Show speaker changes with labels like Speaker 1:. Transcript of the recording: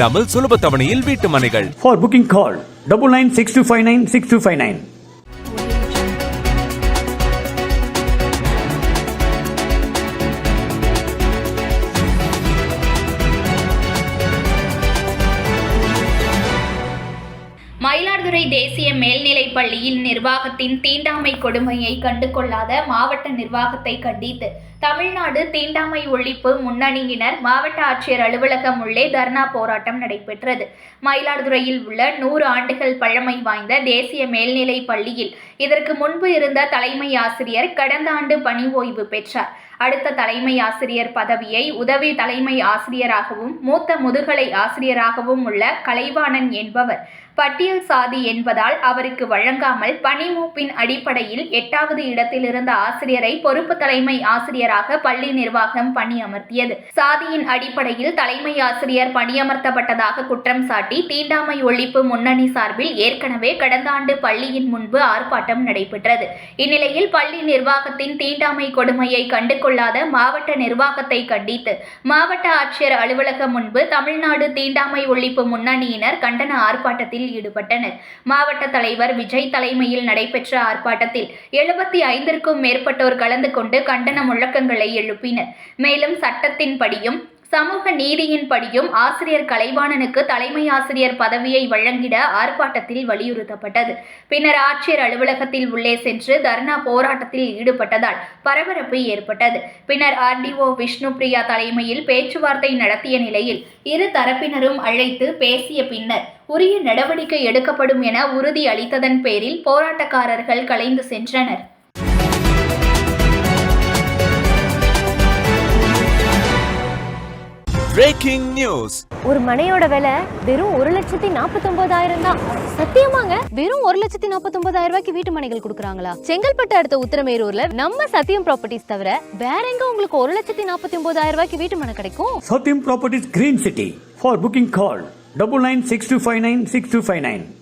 Speaker 1: தமிழ் சுலப தவணையில் வீட்டு மனைகள்.
Speaker 2: For booking call 9962596259.
Speaker 3: Mayiladuthurai தேசிய மேல்நிலைப் பள்ளியில் நிர்வாகத்தின் தீண்டாமை கொடுமையை கண்டுகொள்ளாத மாவட்ட நிர்வாகத்தை கண்டித்து தமிழ்நாடு தீண்டாமை ஒழிப்பு முன்னணியினர் மாவட்ட ஆட்சியர் அலுவலகம் உள்ளே தர்ணா போராட்டம் நடைபெற்றது. மயிலாடுதுறையில் உள்ள 100 ஆண்டுகள் பழமை வாய்ந்த தேசிய மேல்நிலைப் பள்ளியில் இதற்கு முன்பு இருந்த தலைமை ஆசிரியர் கடந்த ஆண்டு பணி ஓய்வு பெற்றார். அடுத்த தலைமை ஆசிரியர் பதவியை உதவி தலைமை ஆசிரியராகவும் மூத்த முதுகலை ஆசிரியராகவும் உள்ள கலைவாணன் என்பவர் பட்டியல் சாதி என்பதால் அவருக்கு வழங்காமல் பணிமூப்பின் அடிப்படையில் 8வது இடத்தில் இருந்த ஆசிரியரை பொறுப்பு தலைமை ஆசிரியராக பள்ளி நிர்வாகம் பணியமர்த்தியது. சாதியின் அடிப்படையில் தலைமை ஆசிரியர் பணியமர்த்தப்பட்டதாக குற்றம் சாட்டி தீண்டாமை ஒழிப்பு முன்னணி சார்பில் ஏற்கனவே கடந்த ஆண்டு பள்ளியின் முன்பு ஆர்ப்பாட்டம் நடைபெற்றது. இந்நிலையில் பள்ளி நிர்வாகத்தின் தீண்டாமை கொடுமையை கண்டுகொள்ளாத மாவட்ட நிர்வாகத்தை கண்டித்து மாவட்ட ஆட்சியர் அலுவலகம் முன்பு தமிழ்நாடு தீண்டாமை ஒழிப்பு முன்னணியினர் கண்டன ஆர்ப்பாட்டத்தில் ஈடுபட்டனர். மாவட்ட தலைவர் விஜய் தலைமையில் நடைபெற்ற ஆர்ப்பாட்டத்தில் 75க்கும் மேற்பட்டோர் கலந்து கொண்டு கண்டன முழக்கங்களை எழுப்பினர். மேலும் சட்டத்தின்படியும் சமூக நீதியின்படியும் ஆசிரியர் கலைவாணனுக்கு தலைமை ஆசிரியர் பதவியை வழங்கிட ஆர்ப்பாட்டத்தில் வலியுறுத்தப்பட்டது. பின்னர் ஆட்சியர் அலுவலகத்தில் உள்ளே சென்று தர்ணா போராட்டத்தில் ஈடுபட்டதால் பரபரப்பு ஏற்பட்டது. பின்னர் RDO விஷ்ணுபிரியா தலைமையில் பேச்சுவார்த்தை நடத்திய நிலையில் இரு தரப்பினரும் அழைத்து பேசிய பின்னர் உரிய நடவடிக்கை எடுக்கப்படும் என உறுதி அளித்ததன் பேரில் போராட்டக்காரர்கள் கலைந்து சென்றனர்.
Speaker 1: Breaking news.
Speaker 4: ஒரு மனையோட விலை வெறும் 1,49,000 தான். சத்தியமாங்க? வெறும் 1,49,000 ரூபாய்க்கு வீட்டு மனைகள் கொடுக்குறாங்களா? செங்கல்பட்டு அடுத்த உத்திரமேரூர்ல நம்ம சத்தியம் ப்ராப்பர்ட்டிஸ் தவிர வேற எங்க உங்களுக்கு 1,49,000 ரூபாய்க்கு வீட்டு மனை கிடைக்கும்?
Speaker 2: Satyam Properties Green City. For booking call 9962596259.